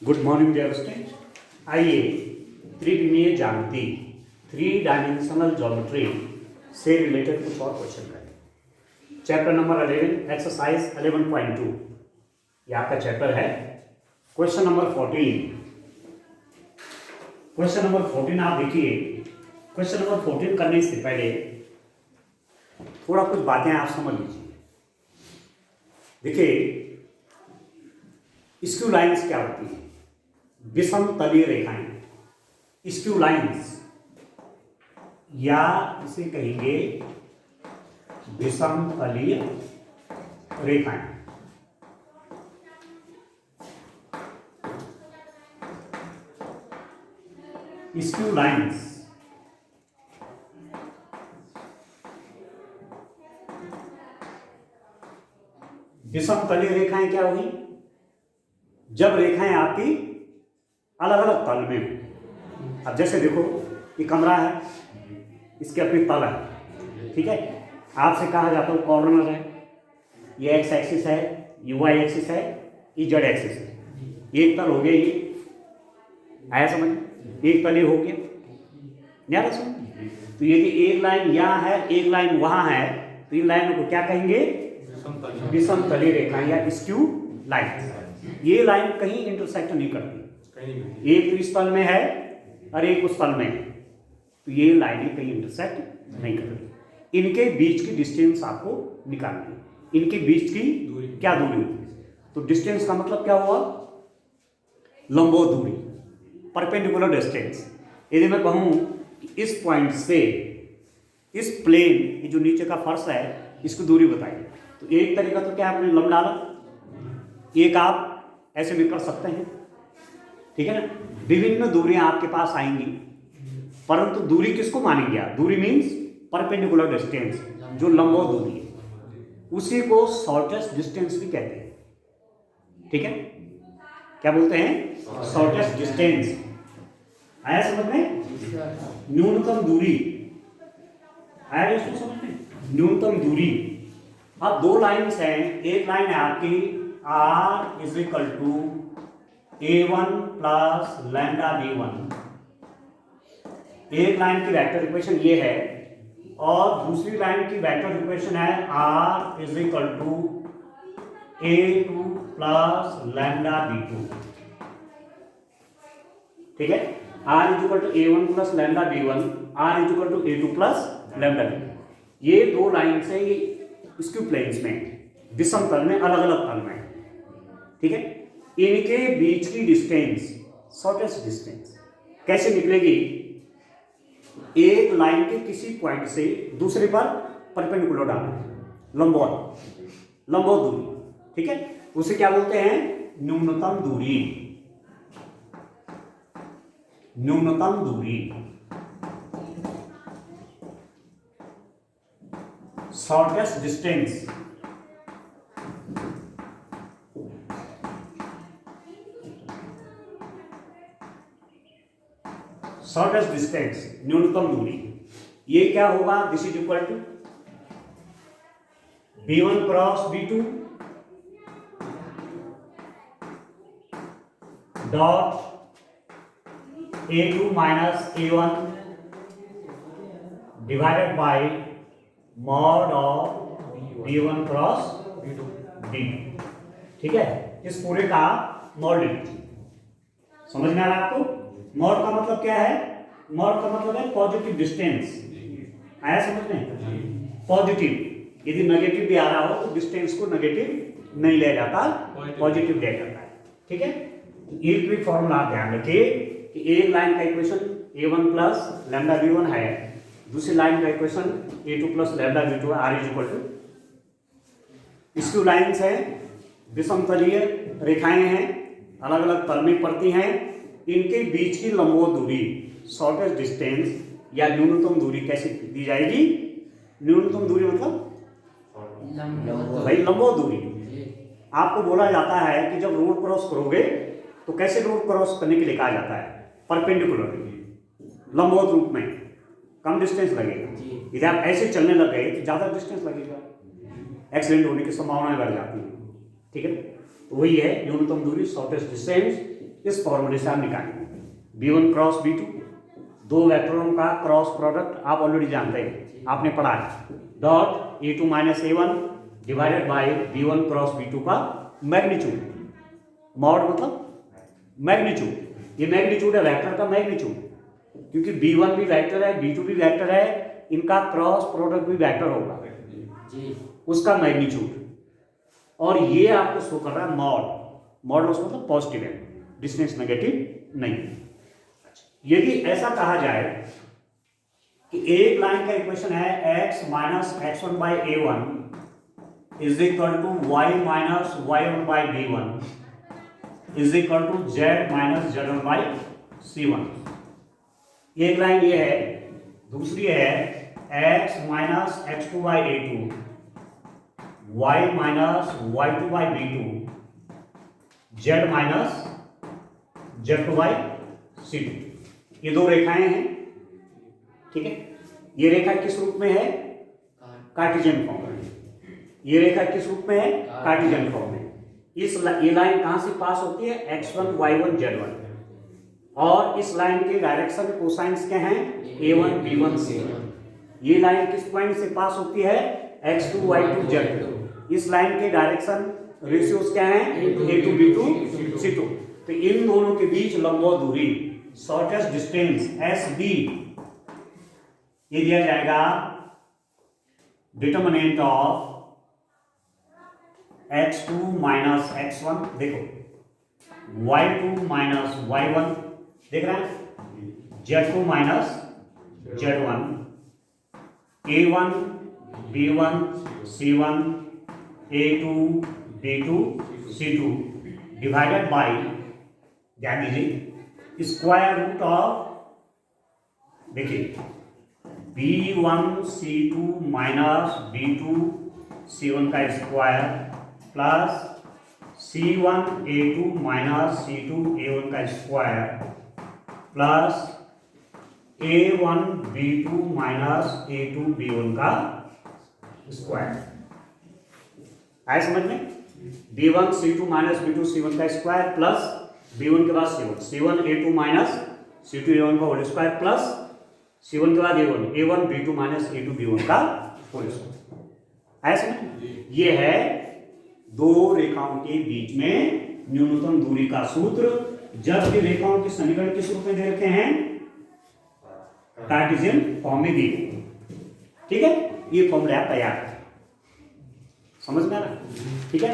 Good morning dear student. आइए त्रिविमीय ज्यामिति 3 dimensional geometry से रिलेटेड कुछ और क्वेश्चन करें। चैप्टर नंबर 11 एक्सरसाइज 11.2 ये आपका चैप्टर है। क्वेश्चन नंबर 14 आप देखिए। क्वेश्चन नंबर 14 करने से पहले थोड़ा कुछ बातें आप समझ लीजिए। देखिए स्क्यू लाइंस क्या होती है? विषम तलीय रेखाएं, स्क्यू लाइंस, या इसे कहेंगे विषम तलीय रेखाएं। स्क्यू लाइंस विषम तलीय रेखाएं क्या होगी? जब रेखाएं आपकी अलग अलग तल में हो। अब जैसे देखो ये कमरा है, इसके अपनी तल है, ठीक है। आपसे कहा जाता है कॉर्नर है, ये एक्स एक्सिस है, ये वाई एक्सिस है, ये जेड एक्सिस है। एक तल हो गया, ये आया समझ? एक तल ये हो गया, नहीं आ रहा समझ? तो यदि एक लाइन यहाँ है, एक लाइन वहाँ है, तो इन लाइनों को क्या कहेंगे? विषम तलीय रेखाएं या स्क्यू लाइन। ये लाइन कहीं इंटरसेक्ट नहीं करती, एक तो इस तल में है और एक उस तल में है, तो ये लाइनें कहीं इंटरसेक्ट नहीं करती। इनके बीच की डिस्टेंस आपको निकालनी है। इनके बीच की क्या दूरी होती है? तो डिस्टेंस का मतलब क्या हुआ? लंबवत दूरी, परपेंडिकुलर डिस्टेंस। यदि मैं कहूं कि इस पॉइंट से इस प्लेन, ये जो नीचे का फर्श है, इसकी दूरी बताइए, तो एक तरीका तो क्या आपने लंब डाला, एक आप ऐसे भी कर सकते हैं, ठीक है ना। विभिन्न दूरियां आपके पास आएंगी, परंतु दूरी किसको मानेंगे आप? दूरी मीन्स परपेंडिकुलर डिस्टेंस, जो लंबवत दूरी है, उसी को शॉर्टेस्ट डिस्टेंस भी कहते हैं, ठीक है। क्या बोलते हैं? Shortest distance. आया समझ में? न्यूनतम दूरी आया इसको समझ में? न्यूनतम दूरी। अब दो लाइन्स हैं, एक लाइन है आपकी R is equal to A1 plus lambda B1, एक लाइन की वेक्टर इक्वेशन ये है, और दूसरी लाइन की वेक्टर इक्वेशन है R is equal to A2 plus lambda B2, ठीक है। R is equal to A1 plus lambda B1, R is equal to A2 plus lambda B2। ये दो लाइन से स्क्यू प्लेन्स में, विषम तल में, अलग अलग तल में, ठीक है। इनके बीच की डिस्टेंस शॉर्टेस्ट डिस्टेंस कैसे निकलेगी? एक लाइन के किसी पॉइंट से दूसरे पर परपेंडिकुलर डालना, लंबवत दूरी, ठीक है। उसे क्या बोलते हैं? न्यूनतम दूरी। न्यूनतम दूरी, शॉर्टेस्ट डिस्टेंस। शॉर्टेस्ट डिस्टेंस, न्यूनतम दूरी। ये क्या होगा? This is equal to B1 cross B2 dot A2 minus A1 divided by mod of B1 cross B2, ठीक है। इस पूरे का मॉड लिखिए। समझ में आ रहा है आपको? मॉड का मतलब क्या है? मॉड का मतलब है पॉजिटिव डिस्टेंस। आया समझ में? पॉजिटिव। यदि नेगेटिव भी आ रहा हो तो डिस्टेंस को नेगेटिव नहीं लिया जाता, पॉजिटिव लिया जाता है, ठीक है। एक भी फॉर्मूला आप ध्यान रखिए कि एक लाइन का equation A1 plus lambda B1 है, दूसरी लाइन का equation A2 plus lambda B2 है। R is equal to skew lines है, विषम तलीय रेखाएं हैं, अलग अलग तल में पड़ती हैं, इनके बीच की लंबवत दूरी, शॉर्टेस्ट डिस्टेंस या न्यूनतम दूरी कैसे दी जाएगी? न्यूनतम दूरी मतलब भाई लंबवत दूरी। आपको बोला जाता है कि जब रोड क्रॉस करोगे तो कैसे रोड क्रॉस करने के लिए कहा जाता है? परपेंडिकुलर, लंबवत रूप में कम डिस्टेंस लगेगा। यदि आप ऐसे चलने लग गए तो ज़्यादा डिस्टेंस लगेगा, एक्सीडेंट होने की संभावनाएं बढ़ जाती हैं, ठीक है। तो वही है न्यूनतम दूरी, शॉर्टेस्ट डिस्टेंस, इस फॉर्मूले से आप निकालेंगे b1 क्रॉस b2, दो वेक्टरों का क्रॉस प्रोडक्ट आप ऑलरेडी जानते हैं, आपने पढ़ा है, dot a2 minus a1 divided by b1 cross b2 का मैग्नीट्यूड, मॉड मतलब मैग्नीट्यूड, ये मैग्नीट्यूड है वेक्टर का मैग्नीट्यूड, क्योंकि b1 भी वेक्टर है, b2 भी वेक्टर है, इनका क्रॉस प्रोडक्ट भी वेक्टर होगा, उसका मैग्नीट्यूड, और ये आपको शो कर रहा है मॉड, मॉड मतलब पॉजिटिव है, डिस्टेंस नेगेटिव नहीं। यदि ऐसा कहा जाए कि एक लाइन का इक्वेशन है x minus x1 by a1 is equal to y minus y1 by b1 is equal to z minus z1 by c1, एक लाइन ये है, दूसरी है x minus x2 by a2 y minus y2 by b2 z minus z2 by c2, ये दो रेखाएं हैं, ठीक है। ये रेखा किस रूप में है? कार्टेशियन फॉर्म में। ये रेखा किस रूप में है? कार्टेशियन फॉर्म में। ये लाइन कहां से पास होती है? x1 y1 z1, और इस लाइन के डायरेक्शन कोसाइंस क्या हैं? a1 b1 c1। ये लाइन किस पॉइंट से पास होती है? x2 y2 z2। इस लाइन के डायरेक्शन रेशियोज क्या हैं? a2 b2 c2। तो इन दोनों के बीच लंबवत दूरी, शॉर्टेस्ट डिस्टेंस SB, ये दिया जाएगा determinant of x2 minus x1, देखो y2 माइनस y1, देख रहे हैं, z2 minus z1, a1 b1 c1 a2 b2 c2 divided by, ध्यान दीजिए, स्क्वायर रूट ऑफ, देखिए b1 c2 minus b2 c1 का square plus c1 a2 minus c2 a1 का square plus a1 b2 minus a2 b1 का square. आए समझ में? b1 c2 minus b2 c1 का स्क्वायर प्लस b1 के बाद c1 a2 minus c2 a1 का होल स्क्वायर प्लस c1 के बाद a1 b2 minus a2 b1 का होल स्क्वायर। ऐसे में ये है दो रेखाओं के बीच में न्यूनतम दूरी का सूत्र, जबकि रेखाओं के समीकरण किस रूप में दे रखे हैं? कार्टेशियन फॉर्म में दिए, ठीक है। ये फॉर्मूला तैयार है, समझ में आ रहा है? ठीक है।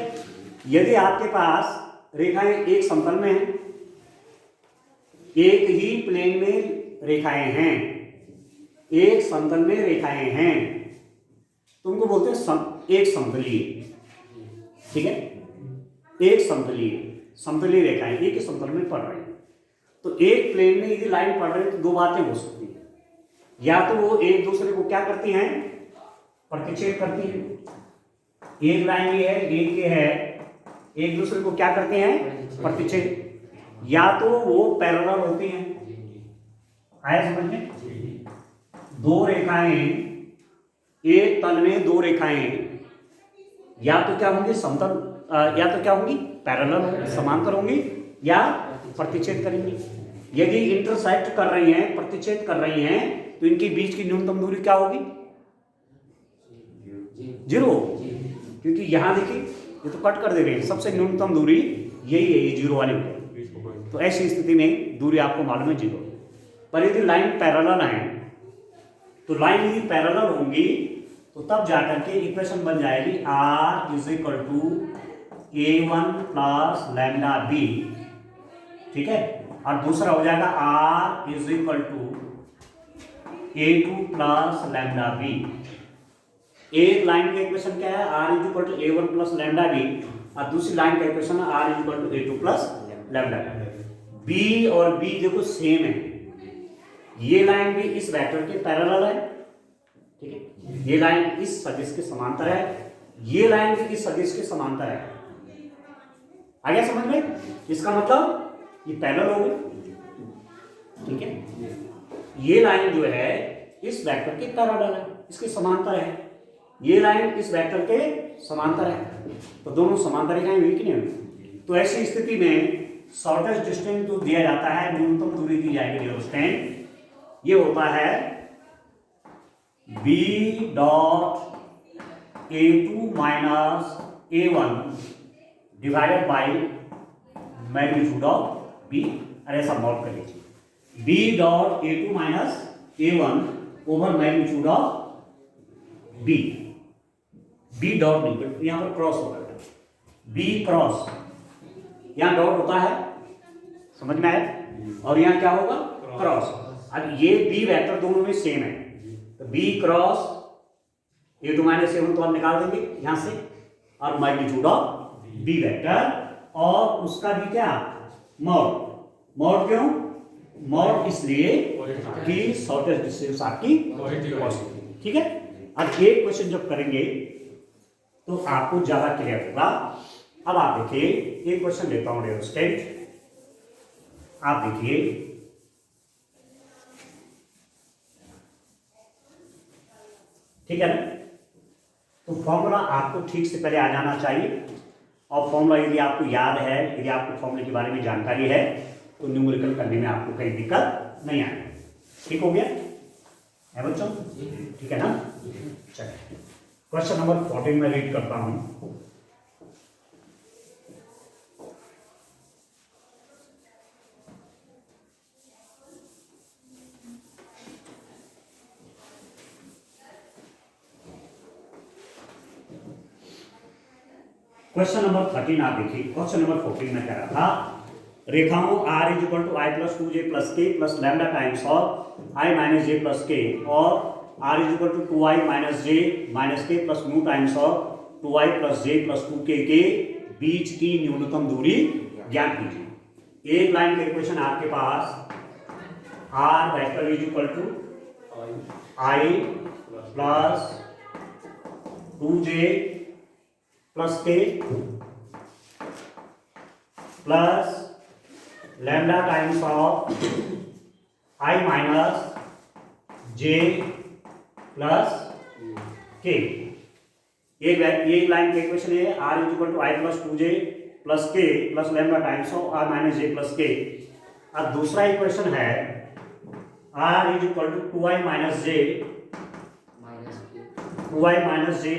यदि आपके पास रेखाएं एक समतल में हैं, एक ही प्लेन में रेखाएं हैं, एक समतल में रेखाएं हैं, तो उनको बोलते हैं एक समतलीय, ठीक है। एक समतलीय रेखाएं एक ही समतल में पड़ रही हैं, तो एक प्लेन में यदि लाइन पड़ रही है तो दो बातें हो सकती हैं, या तो वो एक दूसरे को क्या करती हैं? प्रतिच्छेद करती हैं। एक लाइन ये है, एक ये है, एक दूसरे को क्या करते हैं? प्रतिच्छेद। या तो वो पैरेलल होती हैं, आया समझ में? दो रेखाएं, एक तल में दो रेखाएं या तो क्या होंगी? समतल, या तो क्या होंगी? पैरेलल होंगी, समांतर होंगी, या प्रतिच्छेद करेंगी। यदि इंटरसेक्ट कर रही हैं, प्रतिच्छेद कर रही हैं, तो इनके बीच की न्यूनतम दूरी क्या होगी? 0, क्योंकि यहां देखिए ये तो कट कर दे रहे हैं, सबसे न्यूनतम दूरी यही है, ये 0 वाली है। तो ऐसी स्थिति में दूरी आपको मालूम है 0। पर यदि लाइन पैरेलल है, तो लाइन यदि पैरेलल होंगी तो तब जाकर के इक्वेशन बन जाएगी R is equal to a1 plus lambda b, ठीक है। और दूसरा हो जाएगा R is equal to a2 plus lambda b। एक लाइन का इक्वेशन क्या है? R is equal to a1 plus lambda b, और दूसरी लाइन का इक्वेशन है R is equal to a2 plus lambda b। b और b देखो सेम है, ये लाइन भी इस वेक्टर के पैरेलल है, ठीक है। ये लाइन इस सदिश के समांतर है, ये लाइन भी इस सदिश के समांतर है। आ गया समझ में? इसका मतलब ये पैरेलल हो गई, ठीक है। ये लाइन जो है इस वेक्टर के पैरेलल है, इसके समांतर है। ये लाइन इस वेक्टर के समांतर है, तो दोनों समांतर रेखाएं हुई कि नहीं हुई? तो ऐसी स्थिति में शॉर्टेस्ट डिस्टेंस जो दिया जाता है, न्यूनतम दूरी दी जाएगी डिस्टेंस, ये होता है b dot a2 minus a1 divided by magnitude of b। अरे ऐसा नोट कर लीजिए, b dot a2 minus a1 over magnitude of b। b dot नहीं, यहां पर क्रॉस होगा, b क्रॉस, यहां डॉट होता है, समझ में आया, और यहां क्या होगा, क्रॉस। अब ये b वेक्टर दोनों में सेम है, तो b cross a2 minus a1 तो हम निकाल देंगे यहां से, और मैग्नीट्यूड ऑफ b वेक्टर, और उसका भी क्या, मॉड। मॉड क्यों, मॉड इसलिए कि शॉर्टेस्ट डिस्टेंस आपकी पॉजिटिव। ठीक है, अब ये क्वेश्चन जब करेंगे तो आपको ज्यादा क्लियर होगा। अब आप देखिए, एक क्वेश्चन लेता हूं डियर स्टूडेंट, आप देखिए, ठीक है ना, तो फॉर्मूला आपको ठीक से पहले आ जाना चाहिए, और फॉर्मूला यदि आपको याद है, यदि आपको फॉर्मूले के बारे में जानकारी है, तो न्यूमेरिकल करने में आपको कहीं दिक्कत नहीं आएगी। ठीक हो गया है बच्चों, ठीक है ना। चलिए क्वेश्चन नंबर 14 में रीड करता हूं। क्वेश्चन नंबर 13 आप देखिए, क्वेश्चन नंबर 14 में कह रहा था, रेखाओं r is equal to i plus 2j plus k plus lambda times of i minus j plus k, और r is equal to 2i minus j minus k plus new times of 2i plus j plus 2k के बीच की न्यूनतम दूरी ज्ञात कीजिए। एक line का equation आपके पास, r vector is equal to i plus 2j plus k plus lambda times of i minus j plus k. एक लाइन का इक्वेशन है, r is equal to i plus 2j plus k plus lambda times of r minus j plus k. अब दूसरा equation है, r is equal to 2i minus j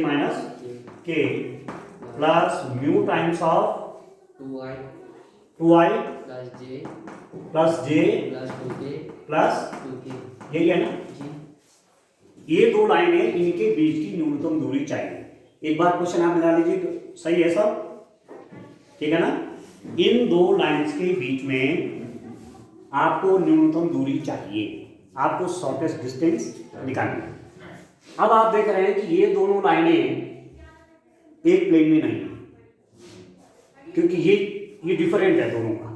minus k plus mu times of 2i plus j plus 2k, यही है ना। ये दो लाइनें, इनके बीच की न्यूनतम दूरी चाहिए। एक बार क्वेश्चन आप मिला लीजिए, तो सही है सब, ठीक है ना। इन दो लाइंस के बीच में आपको न्यूनतम दूरी चाहिए, आपको शॉर्टेस्ट डिस्टेंस निकालनी है। अब आप देख रहे हैं कि ये दोनों लाइनें एक प्लेन में नहीं है, क्योंकि ये डिफरेंट है दोनों का,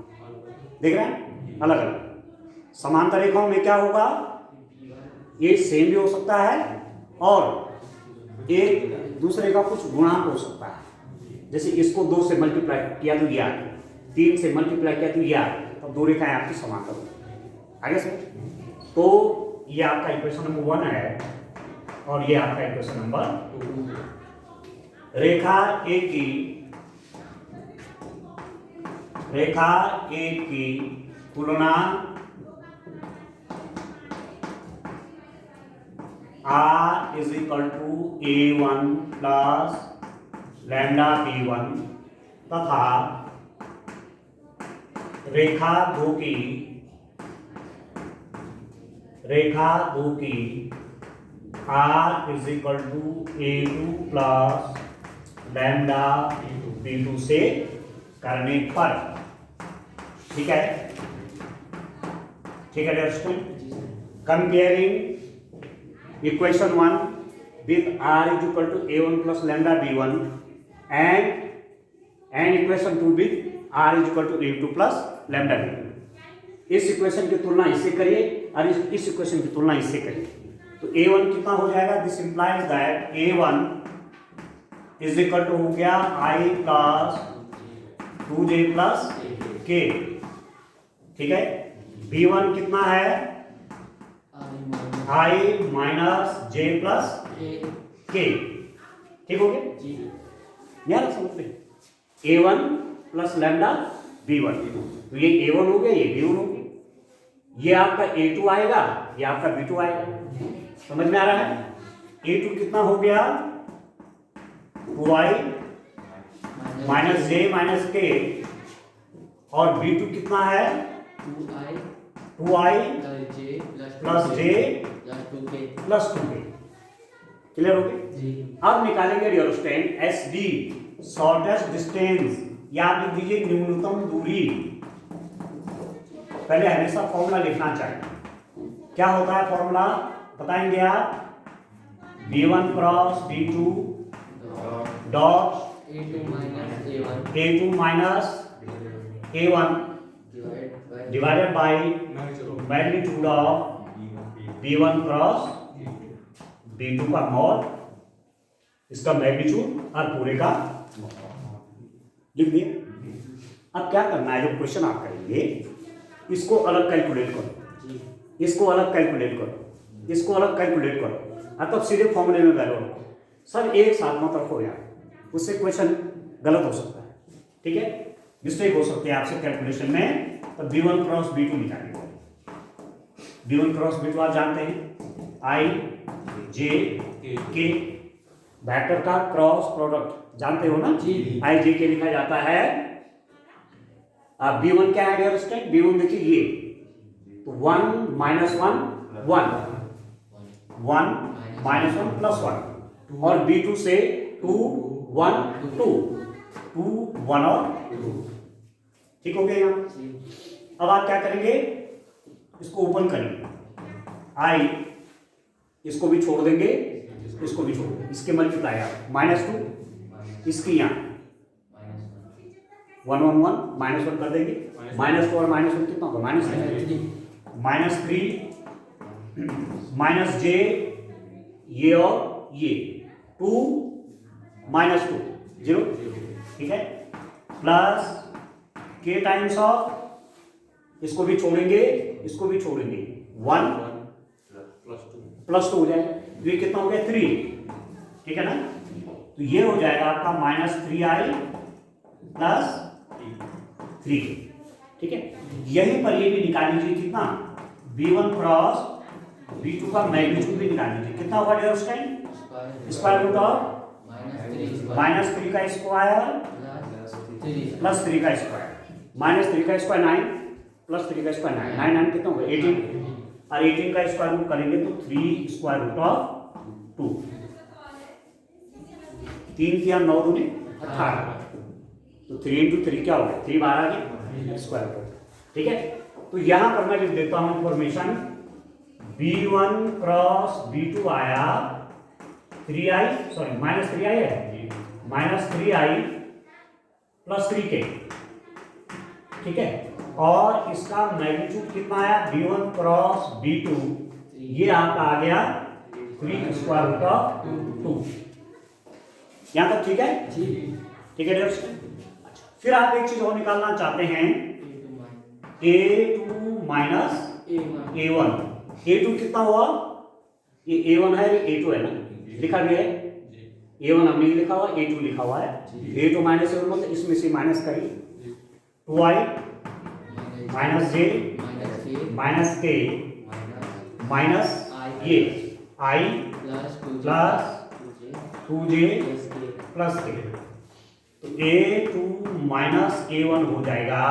देख रहे हैं, अलग अलग। समांतर रेखाओं में क्या होगा, ये सेम भी हो सकता है और एक दूसरे का कुछ गुणांक हो सकता है। जैसे इसको 2 से मल्टीप्लाई किया तो ये आ गया, 3 से मल्टीप्लाई किया तो ये आ गया, तब दो रेखाएं आपकी समांतर हो आगे से। तो ये आपका इक्वेशन नंबर 1 है, और ये आपका इक्वेशन नंबर 2। रेखा ए की तुलना r is equal to a1 plus lambda b1 तथा रेखा दो की r is equal to a2 plus lambda b2 से करने पर, ठीक है, ठीक है dear student. Comparing equation 1 with r is equal to a1 plus lambda b1 and equation 2 with r is equal to a2 plus lambda b2। इस equation की तुलना इससे करिए और इस इक्वेशन की तुलना इससे करिए, तो a1 कितना हो जाएगा, this implies that a1 is equal to हो गया i plus 2j plus k, ठीक है। b1 कितना है, i minus j plus k, ठीक हो गया यार, समझ में। a1 plus lambda B1। तो ये A1 हो गया, ये B1 हो गया, ये आपका A2 आएगा, ये आपका B2 आएगा। समझ में आ रहा है? A2 कितना हो गया 2i minus j minus k, और B2 कितना है 2i plus j plus 2k। Clear हो गया? अब निकालेंगे रियोस्टेट SD शॉर्टेस्ट डिस्टेंस, या आप लिख दीजिए न्यूनतम दूरी। पहले हमेशा फॉर्मूला लिखना चाहिए। क्या होता है फॉर्मूला बताएंगे आप? B1 cross B2 dot A2 minus A1 divided by magnitude of B1 cross B2 का मॉड, इसका मैग्नीट्यूड और पूरे का लिख दिए। अब क्या करना है, जो क्वेश्चन आप करेंगे इसको अलग कैलकुलेट करो, इसको अलग कैलकुलेट करो, इसको अलग कैलकुलेट करो, और तब सीधे फॉर्मूले में वैल्यू रखो। सब एक साथ मत रखो यार, उससे क्वेश्चन गलत हो सकता है। ठीक है, मिस्टेक हो सकती है आपसे कैलकुलेशन में। तो B1 क्रॉस B2 निकालेंगे। B1 क्रॉस B2 आप जानते हैं I J K, वेक्टर का क्रॉस प्रोडक्ट जानते हो ना, I J K लिखा जाता है। अब B1 क्या है डियर स्टूडेंट? B1 देखिए ये तो 1 माइनस 1 1 1 माइनस 1 प्लस 1, और B2 से 2 1 2 2 1 और 2। ठीक हो गया यहाँ? अब आप क्या करेंगे, इसको ओपन करेंगे, I इसको भी छोड़ देंगे, इसको भी छोड़ देंगे, इसके मल्टीप्लाई आप -2, इसकी यहाँ 1 1 1 -1 कर देंगे, -2 और -1 कितना होगा -3 माइनस जे, ये और ये 2 -2 0। ठीक है, प्लस k टाइम्स ऑफ, इसको भी छोड़ेंगे, इसको भी छोड़ेंगे, 1 प्लस 2 हो जाएगा। ये कितना हो गया 3। ठीक है ना, तो ये हो जाएगा आपका -3i प्लस 3। ठीक है, यहीं पर ये भी निकाल लीजिए कितना, B1 क्रॉस B2 का मैग्नीट्यूड भी निकाल लीजिए, कितना होगा डियर उस टाइम? स्क्वायर रूट ऑफ -3 का स्क्वायर प्लस 3 का स्क्वायर, -3 का स्क्वायर 9 प्लस 3 का स्क्वायर 9, 9 9 कितना होगा 18, और 18 का स्क्वायर रूट करेंगे तो 3 स्क्वायर रूट ऑफ 2, 3 किया 9 दूनी 18, तो 3 into 3 क्या हो गया 3 12 आ गया स्क्वायर रूट। ठीक है, तो यहां पर मैं लिख देता हूं इंफॉर्मेशन, B1 क्रॉस B2 आया 3i, सॉरी -3i है, -3i प्लस 3k। ठीक है, और इसका मैग्नीट्यूड कितना आया B1 क्रॉस B2, ये आपका आ गया 3 स्क्वायर रूट ऑफ 2। यहां तक ठीक है? ठीक है डियर स्टूडेंट। फिर आप एक चीज और निकालना चाहते हैं, A2 माइनस A1। A2 कितना हुआ, ये A1 है, ये A2 है ना, लिखा गया है, A1 हमने लिखा हुआ, A2 लिखा हुआ है। A2 माइनस A1 मतलब इसमें से माइनस करिए, 2i माइनस जे माइनस के माइनस ये i प्लस 2j प्लस के, तो A2 माइनस A1 हो जाएगा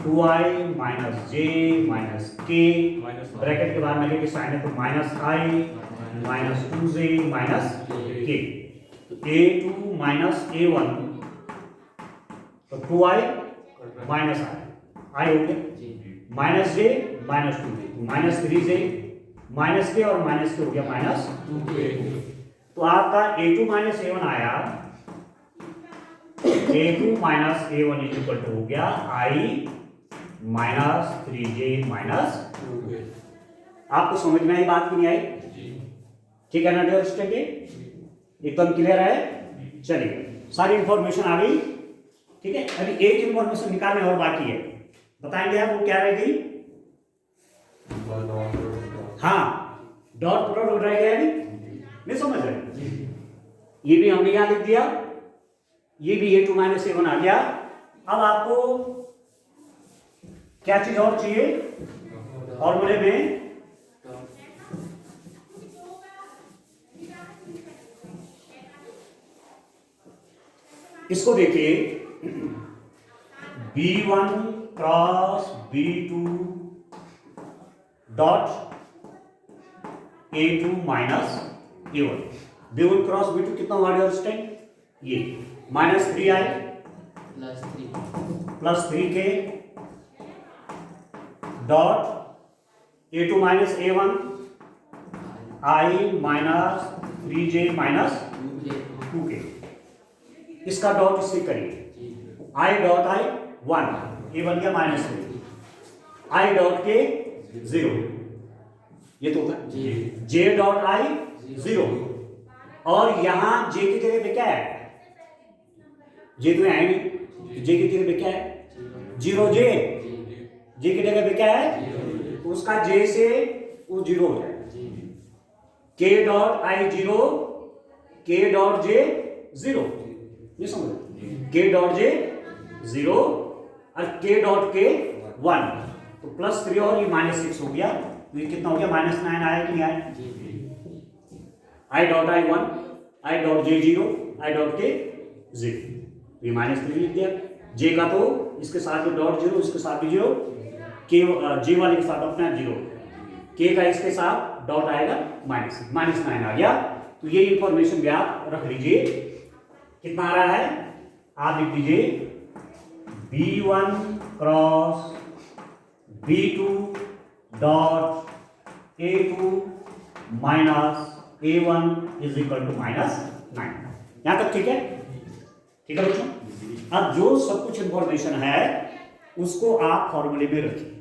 2i माइनस जे माइनस के, ब्रैकेट के बाद नेगेटिव साइन है तो -i माइनस 2j माइनस के, तो A2 माइनस A1 तो 2i माइनस i हो गया, minus j minus 2j minus 3j minus k, और माइनस के हो गया -2k। तो आपका A2 माइनस A1 आया, A2 minus A1 equal to हो गया i minus 3j minus 2k। आपको समझ में आई बात की नहीं आई? ठीक है ना डियर स्टूडेंट, एकदम क्लियर है? चलिए, सारी इंफॉर्मेशन आ गई। ठीक है, अभी एक इंफॉर्मेशन निकालने और बाकी है, बताएंगे आप वो क्या रह गई? हाँ, डॉट प्रोडक्ट रह गया, अभी नहीं समझ रहे? ये भी हमने यहां लिख दिया, ये भी A2 माइनस A1 आ गया, अब आपको क्या चीज और चाहिए फॉर्मूले में? इसको देखिए, B1 cross B2 dot A2 minus A1। B1 cross B2 कितना हुआ डियर स्टूडेंट? ये -3i plus 3k dot A2 minus A1 i minus 3j minus 2k। इसका डॉट इससे करिए, i डॉट i 1, ये बन गया -3, i डॉट k 0, ये तो होगा j डॉट i 0, और यहां j की जगह पे क्या है? j तो है नहीं, j की जगह पे क्या है? 0j, j की जगह पे क्या है? तो उसका j से वो 0 हो जाएगा, k dot i 0, k dot j 0, ये समझ, k डॉट j 0 और k डॉट k 1, तो +3 और ये -6 हो गया, तो ये कितना हो गया? -9 आया कि नहीं आया? i dot i 1, i dot j 0, i dot k 0, ये -3 लिख दिया। j का तो इसके साथ में डॉट 0, इसके साथ भी 0, k j वाले के साथ अपना 0, k का इसके साथ डॉट आएगा -9 आ गया। तो ये इंफॉर्मेशन भी आप रख लीजिए। कितना आ रहा है? आप लिख दीजिए B1 cross B2 dot A2 minus A1 is equal to -9। यहां तक ठीक है? ठीक है बच्चों? अब जो सब कुछ इंफॉर्मेशन है उसको आप फॉर्मूले में रखिए,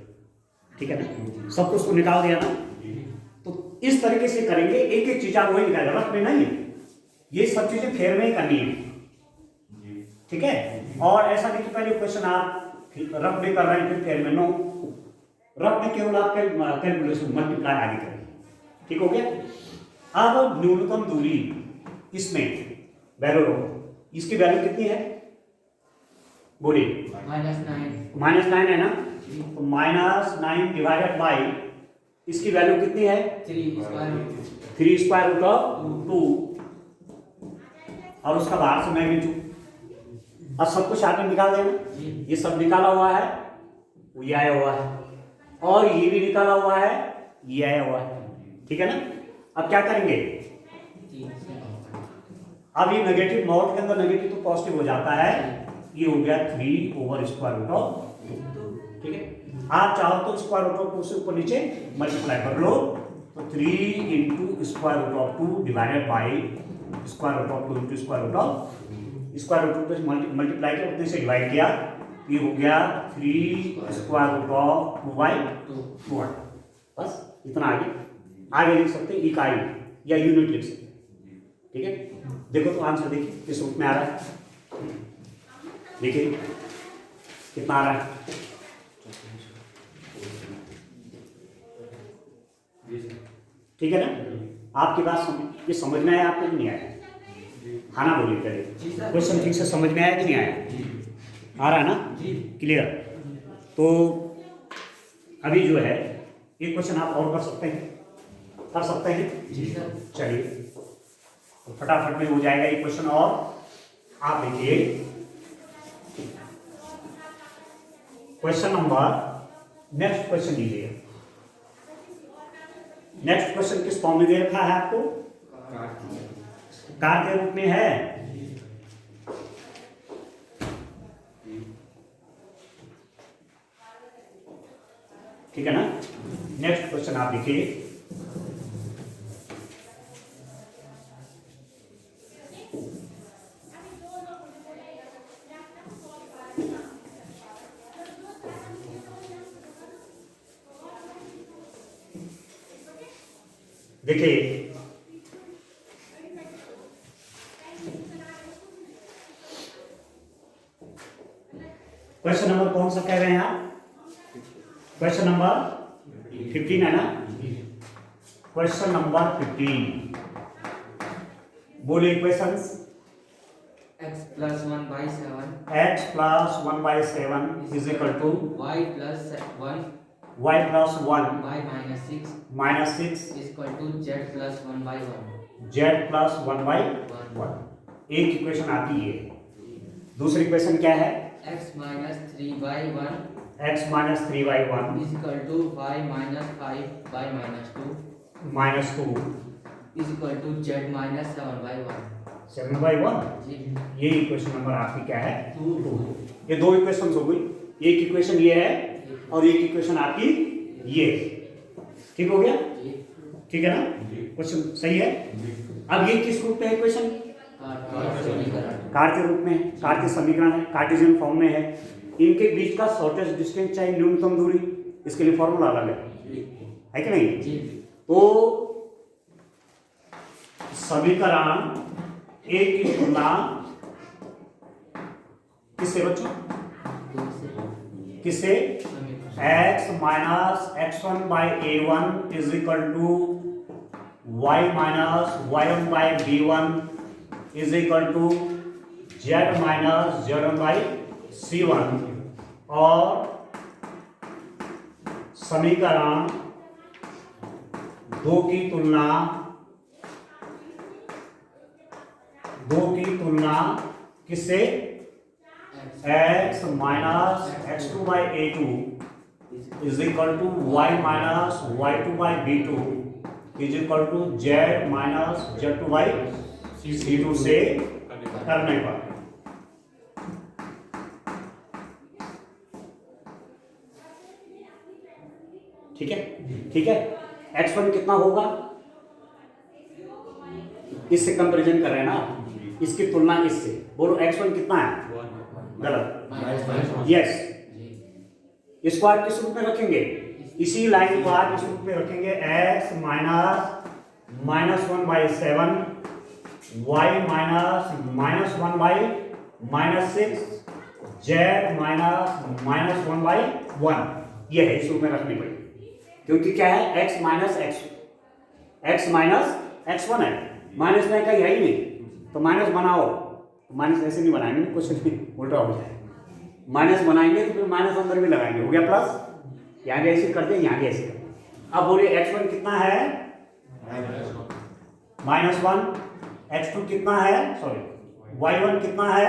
ठीक है ना? सब कुछ तो निकाल दिया ना? तो इस तरीके से करेंगे, एक एक चीज आप वही निकालेगा, रफ में नहीं, ये सब चीजें फेर में ही करनी है, ठीक है? और ऐसा नहीं कि पहले क्वेश्चन आप रफ में कर रहे हैं फिर फेर में, नो, रफ में केवल आप कैलकुलेशन मल्टीप्लाई आगे करेंगे, ठीक हो गया? अब न्यूनतम दूरी इसमें वैल्यू रखो, इसकी वैल्यू कितनी है बोलिए? -9 है ना? तो -9 डिवाइडेड बाई इसकी वैल्यू कितनी है? 3 स्क्वायर रूट ऑफ 2, और उसका बाहर से मैग्नीट्यूड। अब सब कुछ आपने निकाल देना, ये सब निकाला हुआ है, वो ये आया हुआ है, और ये भी निकाला हुआ है, ये आया हुआ है, ठीक है ना? अब क्या करेंगे? अब ये नेगेटिव मॉड के अंदर नेगेटिव तो पॉजिटिव हो जाता है, ये हो गया 3 ओवर स्क्वायर रूट ऑफ 2, ठीक है? आप चाहो तो स्क्वायर रूट ऑफ 2 से ऊपर नीचे मल्टीप्लाई कर लो, तो 3 into square root of 2 divided by square root of 2 into square root of, square root of multiply किया, उतने से डिवाइड किया, ये हो गया 3 स्क्वायर रूट ऑफ 2/2, बस इतना। आगे लिख सकते हैं इकाई या यूनिट लिख सकते हैं, ठीक है? देखो तो आंसर देखिए किस रूप में आ रहा है, देखिए कितना आ रहा है, ठीक है ना? आपकी बात ये समझ में आया आपको कि नहीं आया? हाँ ना बोलिए पहले, क्वेश्चन ठीक से समझ में आया कि नहीं आया? आ रहा है ना? क्लियर? तो अभी जो है एक क्वेश्चन आप और कर सकते हैं, चलिए तो फटाफट में हो जाएगा ये क्वेश्चन। और आप देखिए क्वेश्चन नंबर, नेक्स्ट क्वेश्चन लीजिए। नेक्स्ट क्वेश्चन किस फॉर्म में दे रखा है आपको? कार के रूप में है, ठीक है ना? नेक्स्ट क्वेश्चन आप देखिए, देखिए क्वेश्चन नंबर कौन सा कह रहे हैं आप? क्वेश्चन नंबर 15 है ना? क्वेश्चन नंबर 15 बोलिए questions. x plus 1 by 7 x plus 1 by 7 is equal to y plus 1 y plus 1 by minus 6 is equal to z plus 1 by 1 z plus 1 by 1। एक इक्वेशन आती है। दूसरी इक्वेशन क्या है? x minus 3 by 1 x minus 3 by 1 is equal to y minus 5 by minus 2 is equal to z minus 7 by 1 7 by 1। जी ये equation number आपकी क्या है? 2 ये दो इक्वेशन हो गई। एक इक्वेशन ये है और एक इक्वेशन आपकी ये। ठीक हो गया? ठीक है ना? क्वेश्चन सही है। अब ये किस रूप में है इक्वेशन? कार्तीय रूप में है, कार्तीय समीकरण है, कार्टेशियन फॉर्म में है। इनके बीच का शॉर्टेस्ट डिस्टेंस चाहे न्यूनतम दूरी, इसके लिए फॉर्मूला अलग है कि नहीं? तो समीकरण एक की तुलना किससे बच्चों? किससे? x minus x1 by a1 is equal to y minus y1 by b1 is equal to z minus z1 by c1। और समीकरण दो की तुलना किससे? x minus x2 by a2 is equal to y minus y2 by b2 is equal to z minus z2 by c2 से करने पर। ठीक है? ठीक है। x1 कितना होगा? इससे कंपैरिजन कर रहे हैं ना, इसकी तुलना इससे। बोलो x1 कितना है? गलत। यस। इसको आप किस रूप में रखेंगे? इसी लाइन को आप इस रूप में रखेंगे x minus 1 by 7 y minus 1 by minus 6 z minus 1 by 1। ये है इस रूप में रखनी पड़ेगी, क्योंकि क्या है? x माइनस x1 है, माइनस में कहीं है ही नहीं, तो माइनस बनाओ। माइनस ऐसे नहीं बनाएंगे, कुछ नहीं, उल्टा हो जाए। माइनस बनाएंगे तो फिर माइनस अंदर भी लगाएंगे, हो गया प्लस। यहाँ भी ऐसे करते हैं, यहाँ भी ऐसे करते हैं। अब बोलिए x1 कितना है? -1। x2 कितना है? सॉरी, y1 कितना है?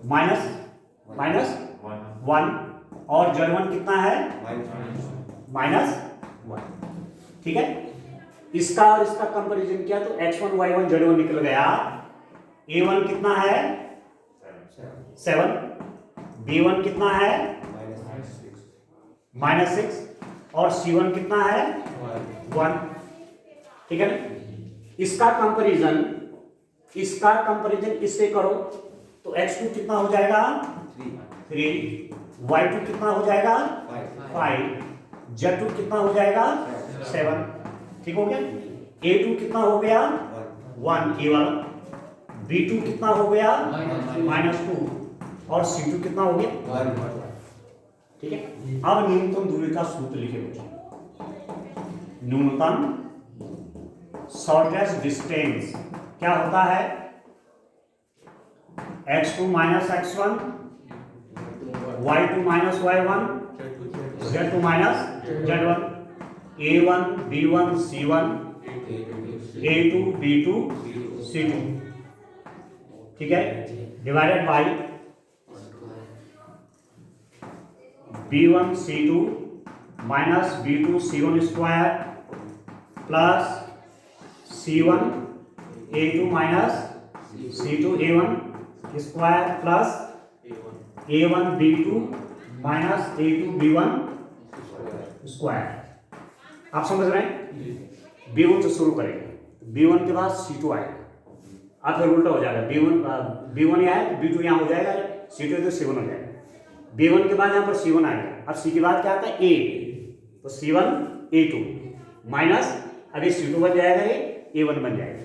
माइनस 1। और z1 कितना है? -1। ठीक है। इसका और इसका कंपैरिजन किया तो x1 y1 z1 निकल गया। a1 कितना है? 7। b1 कितना है? -6। और c1 कितना है? 1। ठीक है ना? इसका कंपैरिजन इससे करो तो x2 कितना हो जाएगा? 3। y2 कितना हो जाएगा? 5। z2 कितना हो जाएगा? 7। ठीक हो गया। a2 कितना हो गया? 1 a वाला। b2 कितना हो गया? -2। और c2 कितना हो गया? 1। ठीक है। अब न्यूनतम दूरी का सूत्र लिखे बच्चों। न्यूनतम शॉर्टेस्ट डिस्टेंस क्या होता है? x2 minus x1 y2 minus y1 z2 minus z1 a1 b1 c1 a2 b2 c2। ठीक है। Divided by b1 c2 minus b2 c1 square plus c1 a2 minus c2 a1 square plus a1 b2 minus a2 b1 square. आप समझ रहे हैं? b1 से शुरू करेंगे, b1 के बाद c2 आएगा। अब फिर उल्टा हो जाएगा, b1 यहाँ है तो b2 यहाँ हो जाएगा, c2 है तो c1 हो जाएगा। b1 के बाद यहाँ पर c1 आएगा। अब c के बाद क्या आता है? a, तो c1 a2 माइनस अभी c2 बन जाएगा, ये a1 बन जाएगा।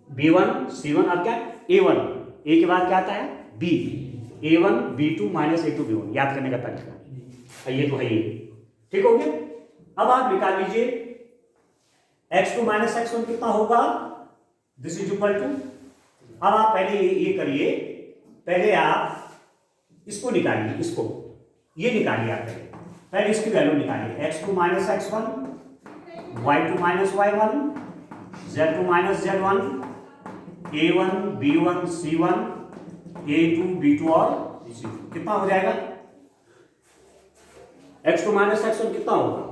b1 c1 अब क्या? a1, a के बाद क्या आता है? b, a1 b2 minus a2 b1। याद करने का तरीका ये तो है ये। ठीक हो गया। अब आप निकाल लीजिए x2 माइनस x1 कितना होगा? दिस इज इक्वल टू अब आप पहले ये करिए, पहले आप इसको निकालिए, इसको ये निकालिए आप पहले इसकी वैल्यू निकालिए। x2 minus x1, y2 minus y1, z2 minus z1, a1 b1 c1, a2 b2 और c2 कितना हो जाएगा? x2 माइनस x1 कितना होगा?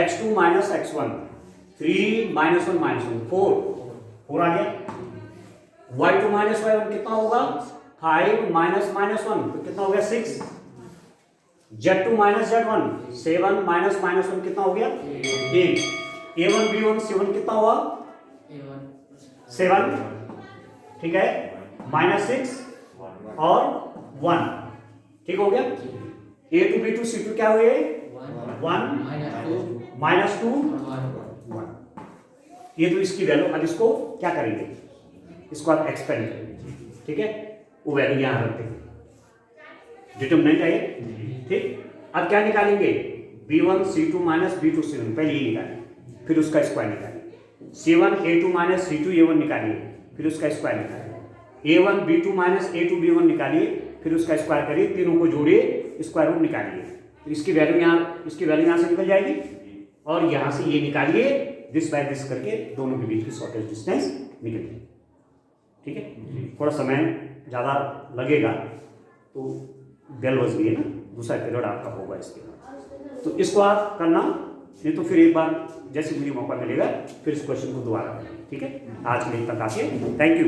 x2 minus x1 3 minus 1 minus 1 4 आ गया। y2 माइनस y1 कितना होगा? 5 माइनस माइनस 1 तो कितना हो गया? 6। z2 minus z1 7 minus minus 1 कितना हो गया? 8। a1 b1 c1 कितना हुआ? 7, ठीक है, माइनस 6 और 1, ठीक हो गया। a2 b2 c2 क्या हुए? 1 माइनस 2 1। ये तो इसकी वैल्यू। अब इसको क्या करेंगे? इसको आप एक्सपेंड करेंगे, ठीक है, वो वैल्यू यहां रखते हैं, डिटरमिनेंट है ये, ठीक। अब क्या निकालेंगे? b1 c2 minus b2 c1, पहले ये निकालिए, फिर उसका स्क्वायर निकालिए। c1 a2 minus c2 a1 निकालिए, फिर उसका स्क्वायर निकालिए। a1 b2 minus a2 b1 निकालिए, फिर उसका स्क्वायर करिए, तीनों को जोड़िए, स्क्वायर रूट निकालिए। फिर इसकी वैल्यू यहाँ से निकल जाएगी और यहाँ से ये निकालिए, दिस बाय दिस करके दोनों के बीच की शॉर्टेज डिस्टेंस निकलेगी, ठीक है। थोड़ा समय ज़्यादा लगेगा तो बेल बज गई है ना, दूसरा पीरियड आपका होगा इसके बाद, तो इसको आप करना, नहीं तो फिर एक बार जैसे मुझे मौका मिलेगा फिर इस क्वेश्चन को दोबारा करना, ठीक है। आज के लिए तक आके थैंक यू।